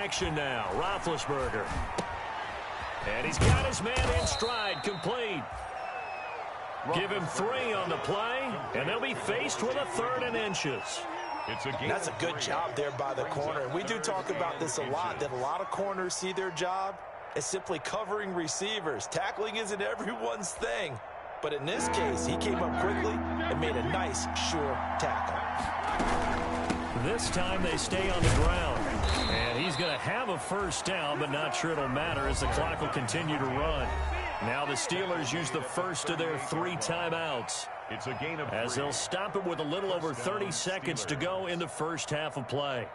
action now. Roethlisberger. And he's got his man in stride, complete. Give him 3 on the play, and they'll be faced with a 3rd and inches. That's a good job there by the corner. We do talk about this a lot, that a lot of corners see their job as simply covering receivers. Tackling isn't everyone's thing. But in this case, he came up quickly and made a nice, sure tackle. This time they stay on the ground. And he's going to have a first down, but not sure it'll matter as the clock will continue to run. Now the Steelers use the first of their 3 timeouts. It's a gain of 3. As they'll stop it with a little over 30 seconds to go in the first half of play.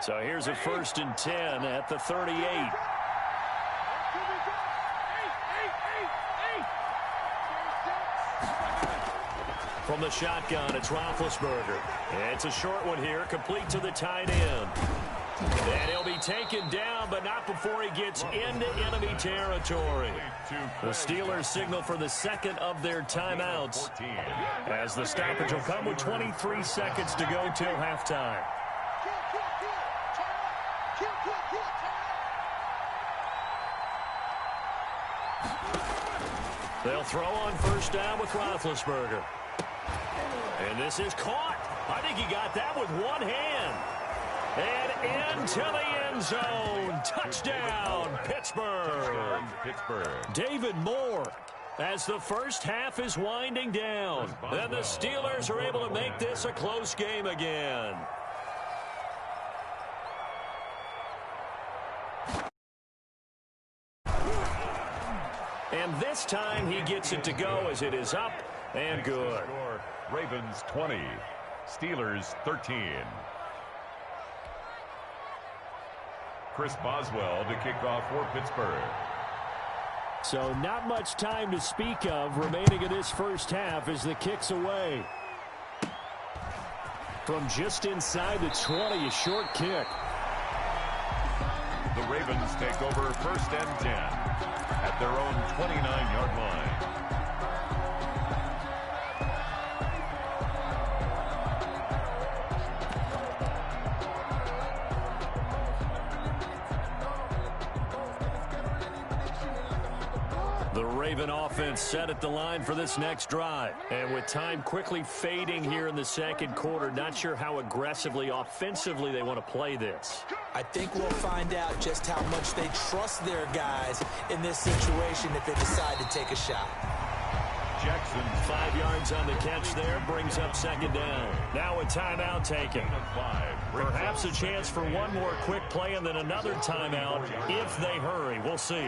So here's a 1st and 10 at the 38. From the shotgun, it's Roethlisberger. It's a short one here, complete to the tight end. And he'll be taken down, but not before he gets into enemy territory. The Steelers signal for the 2nd of their timeouts, as the stoppage will come with 23 seconds to go till halftime. They'll throw on first down with Roethlisberger. And this is caught. I think he got that with one hand. And into the end zone. Touchdown, Pittsburgh. David Moore, as the first half is winding down. And the Steelers are able to make this a close game again. And this time he gets it to go as it is up and good. Ravens 20, Steelers 13. Chris Boswell to kick off for Pittsburgh. So not much time to speak of remaining in this first half as the kick's away. From just inside the 20, a short kick. The Ravens take over 1st and 10 at their own 29-yard line. The Raven offense set at the line for this next drive. And with time quickly fading here in the 2nd quarter, not sure how aggressively, offensively they want to play this. I think we'll find out just how much they trust their guys in this situation if they decide to take a shot. Jackson, 5 yards on the catch there, brings up 2nd down. Now a timeout taken. Perhaps a chance for one more quick play and then another timeout if they hurry. We'll see.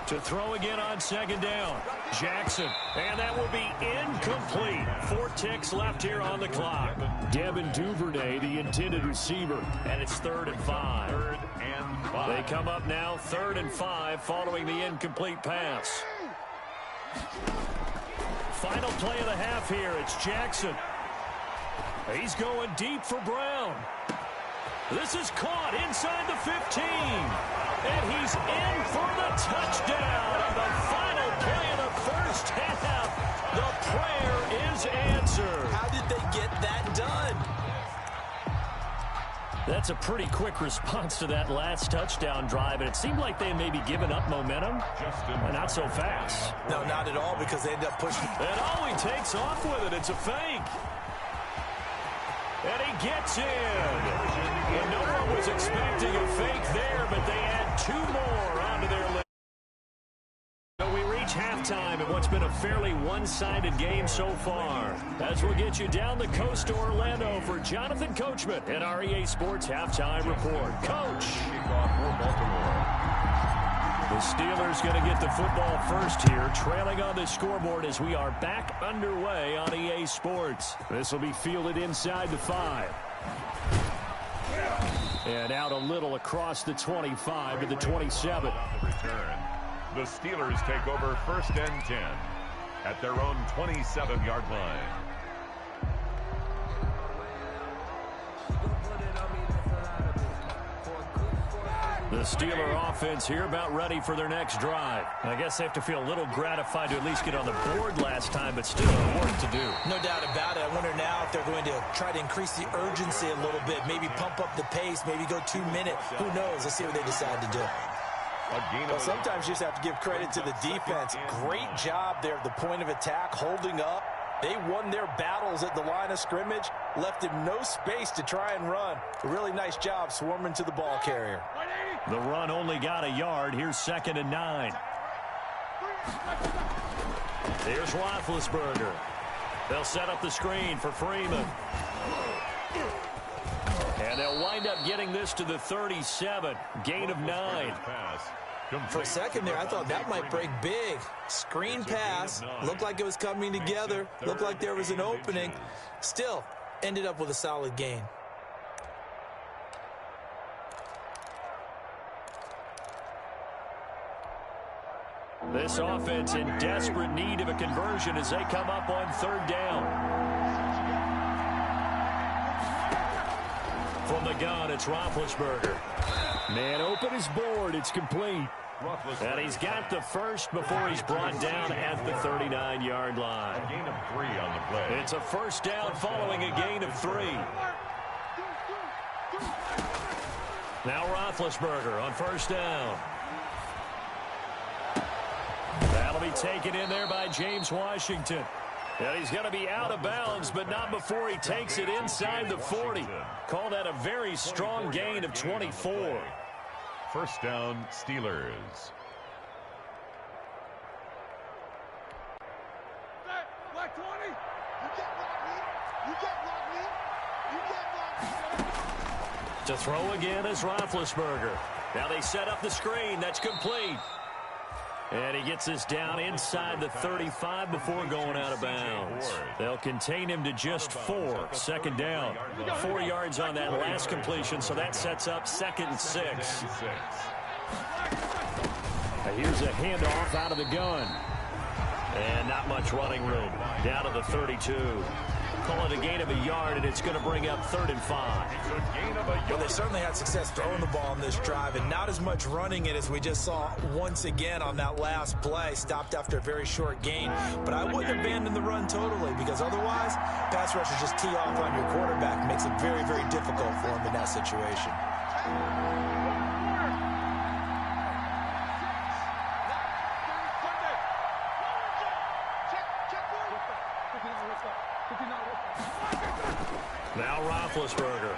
To throw again on 2nd down. Jackson, and that will be incomplete. 4 ticks left here on the clock. Devin Duvernay, the intended receiver, and it's 3rd and 5. 3rd and 5. They come up now 3rd and 5 following the incomplete pass. Final play of the half here. It's Jackson. He's going deep for Brown. This is caught inside the 15. And he's in for the touchdown on the final play of the first half. The prayer is answered. How did they get that done? That's a pretty quick response to that last touchdown drive, and it seemed like they may be giving up momentum. Not so fast. No, not at all, because they end up pushing. And all he takes off with it, it's a fake. And he gets in. And no one was expecting a fake there, but they add 2 more onto their list. So we reach halftime in what's been a fairly one-sided game so far. As we'll get you down the coast to Orlando for Jonathan Coachman at our EA Sports Halftime Report. Coach. The Steelers going to get the football first here, trailing on the scoreboard as we are back underway on EA Sports. This will be fielded inside the 5. And out a little across the 25 to the 27. The Steelers take over 1st and 10. at their own 27-yard line. The Steeler offense here about ready for their next drive. I guess they have to feel a little gratified to at least get on the board last time, but still work to do. No doubt about it. I wonder now if they're going to try to increase the urgency a little bit, maybe pump up the pace, maybe go 2 minute. Who knows? Let's see what they decide to do. Well, sometimes you just have to give credit to the defense. Great job there at the point of attack, holding up. They won their battles at the line of scrimmage, left him no space to try and run. A really nice job swarming to the ball carrier. The run only got a yard. Here's 2nd and 9. Here's Roethlisberger. They'll set up the screen for Freeman. And they'll wind up getting this to the 37. Gain of 9. For a second there, I thought that might break big. Screen pass. Looked like it was coming together. Looked like there was an opening. Still, ended up with a solid gain. This offense in desperate need of a conversion as they come up on 3rd down. From the gun, it's Roethlisberger. Man open is board. It's complete. And he's got the first before he's brought down at the 39-yard line. A gain of 3 on the play. It's a first down following a gain of 3. Now Roethlisberger on 1st down. That'll be taken in there by James Washington. And he's going to be out of bounds, but not before he takes it inside the 40. Call that a very strong gain of 24. First down, Steelers. To throw again is Roethlisberger. Now they set up the screen. That's complete. And he gets this down inside the 35 before going out of bounds. They'll contain him to just 4. 2nd down. 4 yards on that last completion, so that sets up 2nd and 6. Here's a handoff out of the gun. And not much running room. Down to the 32. Call it a gain of a yard, and it's going to bring up 3rd and 5. Well, they certainly had success throwing the ball on this drive, and not as much running it as we just saw once again on that last play. Stopped after a very short gain. But I wouldn't abandon the run totally, because otherwise, pass rushers just tee off on your quarterback. Makes it very, very difficult for him in that situation. Now Roethlisberger.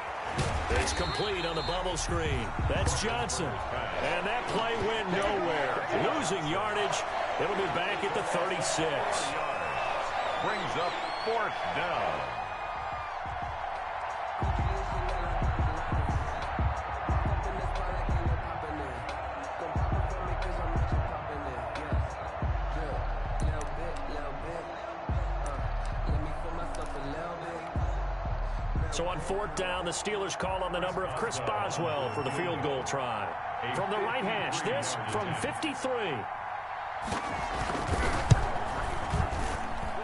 It's complete on the bubble screen. That's Johnson. And that play went nowhere. Losing yardage. It'll be back at the 36. Brings up 4th down. So on 4th down, the Steelers call on the number of Chris Boswell for the field goal try. From the right hash, this from 53.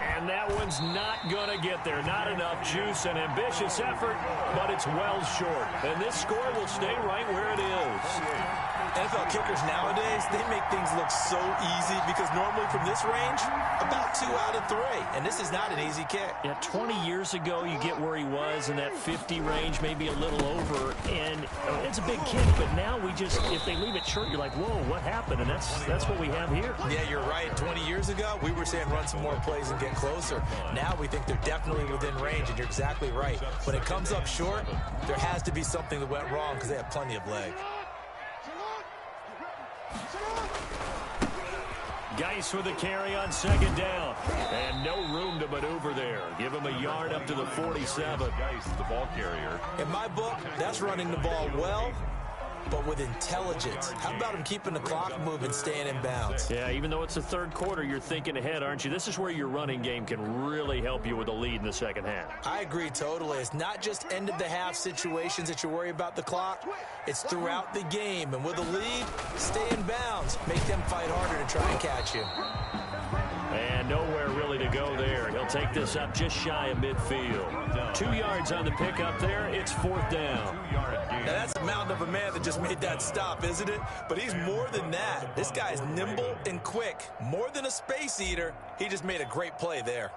And that one's not going to get there. Not enough juice, an ambitious effort, but it's well short. And this score will stay right where it is. NFL kickers nowadays, they make things look so easy because normally from this range, about 2 out of 3. And this is not an easy kick. Yeah, 20 years ago, you get where he was in that 50 range, maybe a little over, and it's a big kick. But now we just, if they leave it short, you're like, whoa, what happened? And that's what we have here. Yeah, you're right. 20 years ago, we were saying run some more plays and get closer. Now we think they're definitely within range, and you're exactly right. When it comes up short, there has to be something that went wrong because they have plenty of leg. Geis with the carry on 2nd down. And no room to maneuver there. Give him a yard up to the 47. Geis, the ball carrier. In my book, that's running the ball well, but with intelligence. How about him keeping the clock moving, staying in bounds? Yeah, even though it's the 3rd quarter, you're thinking ahead, aren't you? This is where your running game can really help you with a lead in the 2nd half. I agree totally. It's not just end-of-the-half situations that you worry about the clock. It's throughout the game. And with a lead, stay in bounds. Make them fight harder to try and catch you. And nowhere take this up just shy of midfield. 2 yards on the pickup there. It's 4th down. Now that's a mountain of a man that just made that stop, isn't it? But he's more than that. This guy is nimble and quick. More than a space eater. He just made a great play there.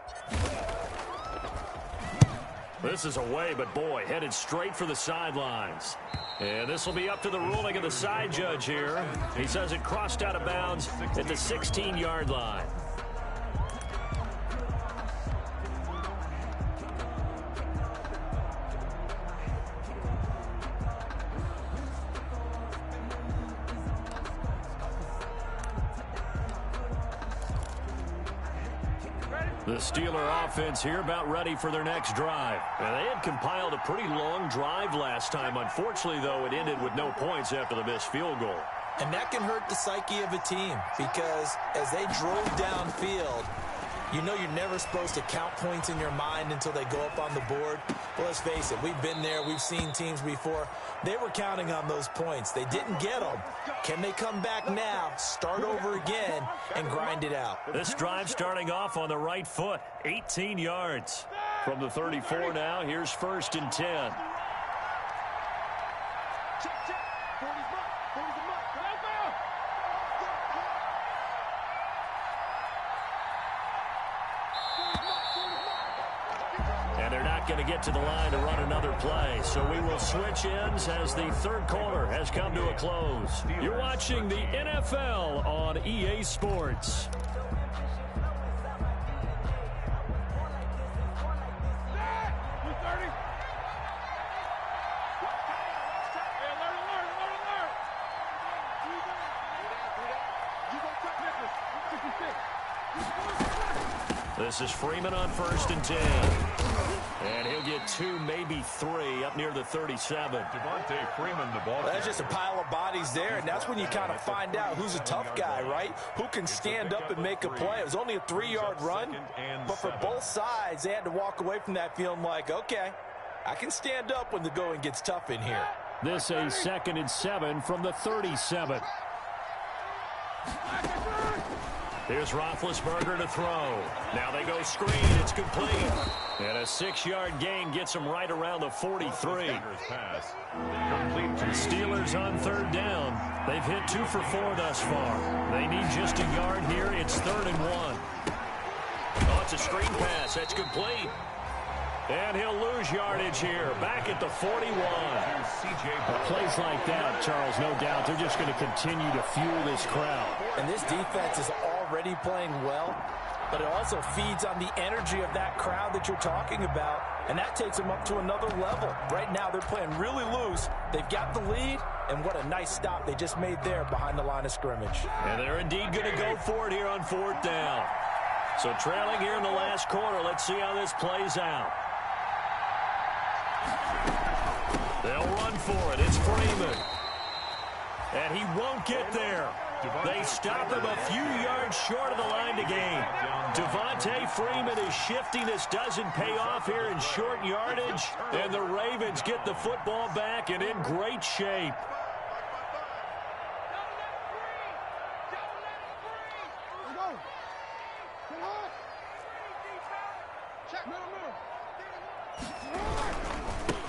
This is away, but boy, headed straight for the sidelines. And this will be up to the ruling of the side judge here. He says it crossed out of bounds at the 16-yard line. The Steeler offense here about ready for their next drive. Now, they had compiled a pretty long drive last time. Unfortunately, though, it ended with no points after the missed field goal. And that can hurt the psyche of a team because as they drove downfield, you know you're never supposed to count points in your mind until they go up on the board. Well, let's face it, we've been there. We've seen teams before. They were counting on those points. They didn't get them. Can they come back now, start over again, and grind it out? This drive starting off on the right foot, 18 yards. From the 34 now, here's 1st and 10. Going to get to the line to run another play. So we will switch ends as the 3rd quarter has come to a close. You're watching the NFL on EA Sports. This is Freeman on 1st and 10. And he'll get 2, maybe 3 up near the 37. Devontae Freeman, the ball. That's just a pile of bodies there, and that's when you kind of find out who's a tough guy, right? Who can stand up and make a play. It was only a 3-yard run, but for both sides, they had to walk away from that feeling like, okay, I can stand up when the going gets tough in here. This a 2nd and 7 from the 37. Here's Roethlisberger to throw. Now they go screen. It's complete. And a 6-yard gain gets them right around the 43. Steelers on 3rd down. They've hit 2 for 4 thus far. They need just a yard here. It's 3rd and 1. Oh, it's a screen pass. That's complete. And he'll lose yardage here. Back at the 41. Plays like that, Charles, no doubt, they're just going to continue to fuel this crowd. And this defense is already playing well, but it also feeds on the energy of that crowd that you're talking about, and that takes them up to another level. Right now, they're playing really loose. They've got the lead, and what a nice stop they just made there behind the line of scrimmage. And they're indeed going to go for it here on 4th down. So trailing here in the last quarter, let's see how this plays out. They'll run for it. It's Freeman. And he won't get there. They stop him a few yards short of the line to gain. Devontae Freeman is shifting. This doesn't pay off here in short yardage. And the Ravens get the football back and in great shape.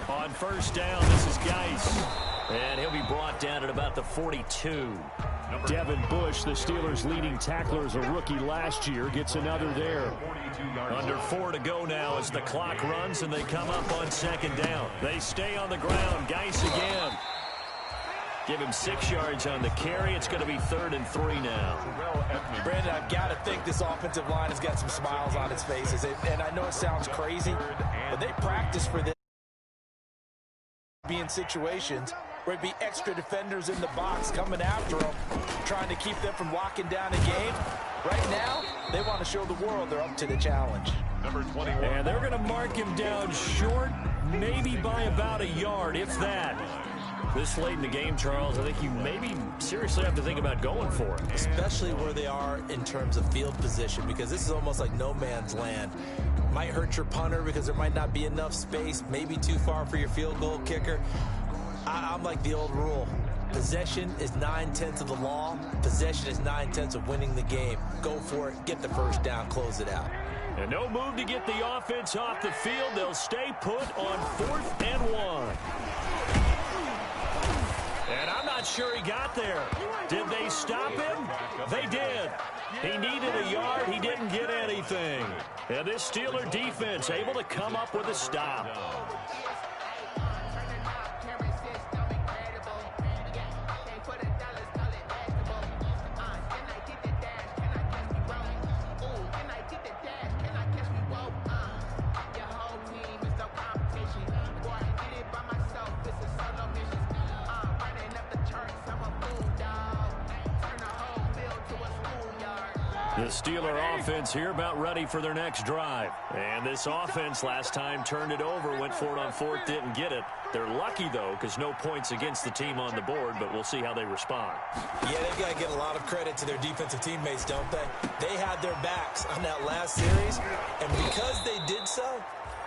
On 1st down, this is Geis. And he'll be brought down at about the 42. Devin Bush, the Steelers' leading tackler as a rookie last year, gets another there. Under 4 to go now as the clock runs and they come up on 2nd down. They stay on the ground. Geis again. Give him 6 yards on the carry. It's going to be 3rd and 3 now. Brandon, I've got to think this offensive line has got some smiles on its faces. And I know it sounds crazy, but they practice for this. Be in situations where it'd be extra defenders in the box coming after them, trying to keep them from locking down a game. Right now, they want to show the world they're up to the challenge. Number 21. And they're going to mark him down short, maybe by about a yard, if that. This late in the game, Charles, I think you maybe seriously have to think about going for it. Especially where they are in terms of field position, because this is almost like no man's land. Might hurt your punter because there might not be enough space, maybe too far for your field goal kicker. I'm like the old rule. Possession is 9/10 of the law. Possession is 9/10 of winning the game. Go for it. Get the first down. Close it out. And no move to get the offense off the field. They'll stay put on 4th and 1. And I'm not sure he got there. Did they stop him? They did. He needed a yard. He didn't get anything. And this Steeler defense able to come up with a stop. The Steeler offense here about ready for their next drive. And this offense last time turned it over, went for it on 4th, didn't get it. They're lucky, though, because no points against the team on the board, but we'll see how they respond. Yeah, they've got to give a lot of credit to their defensive teammates, don't they? They had their backs on that last series, and because they did so,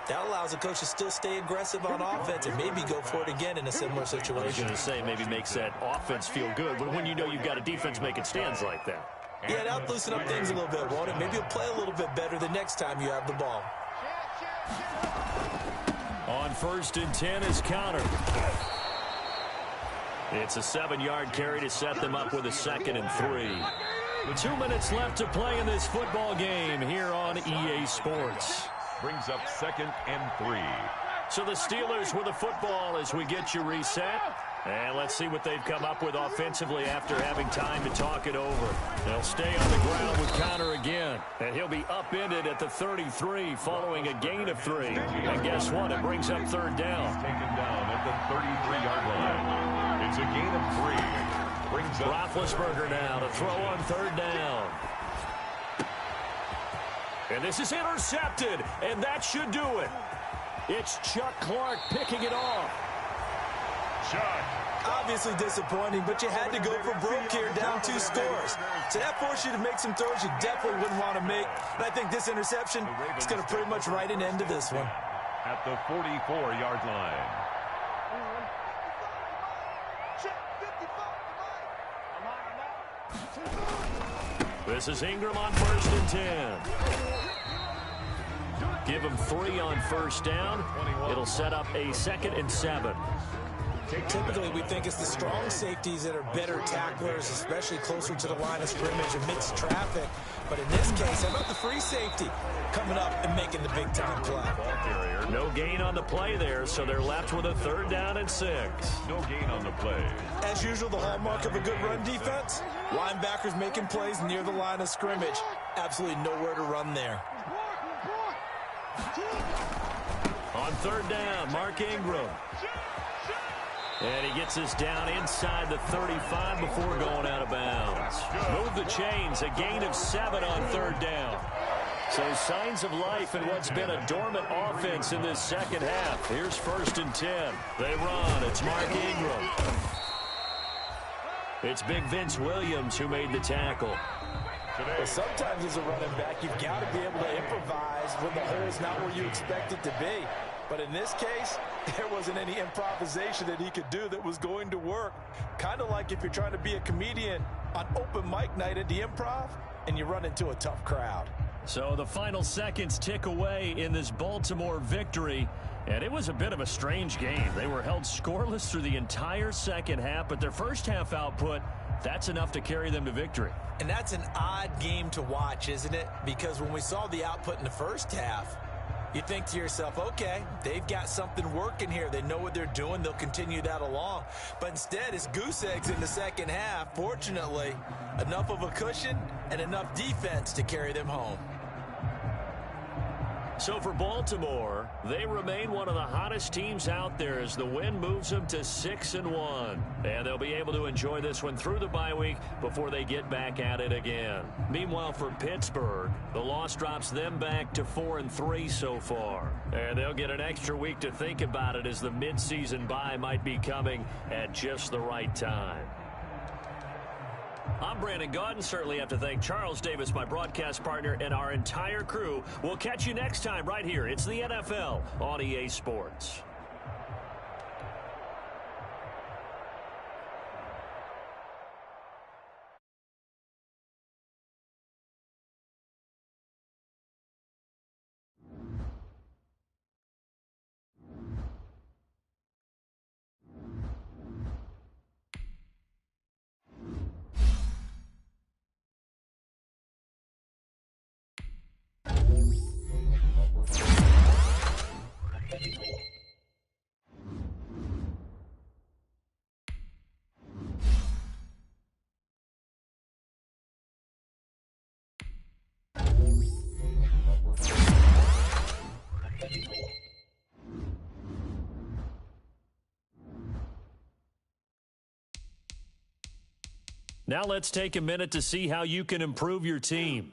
that allows the coach to still stay aggressive on offense and maybe go for it again in a similar situation. I was going to say maybe makes that offense feel good, but when you know you've got a defense making stands like that. Yeah, that'll loosen up things a little bit, won't it? Maybe you'll play a little bit better the next time you have the ball. On 1st and 10 is Connor. It's a 7-yard carry to set them up with a 2nd and 3. 2 minutes left to play in this football game here on EA Sports. Brings up 2nd and 3. So the Steelers with the football as we get you reset. And let's see what they've come up with offensively after having time to talk it over. They'll stay on the ground with Connor again. And he'll be upended at the 33 following a gain of 3. And guess what? It brings up 3rd down. Taken down at the 33-yard line. It's a gain of 3. Brings up Roethlisberger now to throw on 3rd down. And this is intercepted. And that should do it. It's Chuck Clark picking it off. Chuck. Obviously disappointing, but you had to go for broke here, down 2 scores. So that forced you to make some throws you definitely wouldn't want to make. And I think this interception is going to pretty much write an end to this one. At the 44-yard line. This is Ingram on 1st and 10. Give him 3 on 1st down. It'll set up a 2nd and 7. Typically, we think it's the strong safeties that are better tacklers, especially closer to the line of scrimmage amidst traffic. But in this case, how about the free safety coming up and making the big-time play? No gain on the play there, so they're left with a 3rd down and 6. No gain on the play. As usual, the hallmark of a good run defense, linebackers making plays near the line of scrimmage. Absolutely nowhere to run there. On 3rd down, Mark Ingram. And he gets us down inside the 35 before going out of bounds. Move the chains, a gain of 7 on 3rd down. So signs of life in what's been a dormant offense in this 2nd half. Here's 1st and 10. They run. It's Mark Ingram. It's Big Vince Williams who made the tackle. Well, sometimes as a running back, you've got to be able to improvise when the hole's not where you expect it to be. But in this case, there wasn't any improvisation that he could do that was going to work. Kind of like if you're trying to be a comedian on open mic night at the Improv and you run into a tough crowd. So the final seconds tick away in this Baltimore victory. And it was a bit of a strange game. They were held scoreless through the entire 2nd half, but their first half output, that's enough to carry them to victory. And that's an odd game to watch, isn't it? Because when we saw the output in the first half, you think to yourself, okay, they've got something working here. They know what they're doing. They'll continue that along. But instead, it's goose eggs in the 2nd half. Fortunately, enough of a cushion and enough defense to carry them home. So for Baltimore, they remain one of the hottest teams out there as the win moves them to 6-1. And they'll be able to enjoy this one through the bye week before they get back at it again. Meanwhile, for Pittsburgh, the loss drops them back to 4-3 so far. And they'll get an extra week to think about it as the midseason bye might be coming at just the right time. I'm Brandon Gaudin. Certainly have to thank Charles Davis, my broadcast partner, and our entire crew. We'll catch you next time right here. It's the NFL on EA Sports. Now let's take a minute to see how you can improve your team.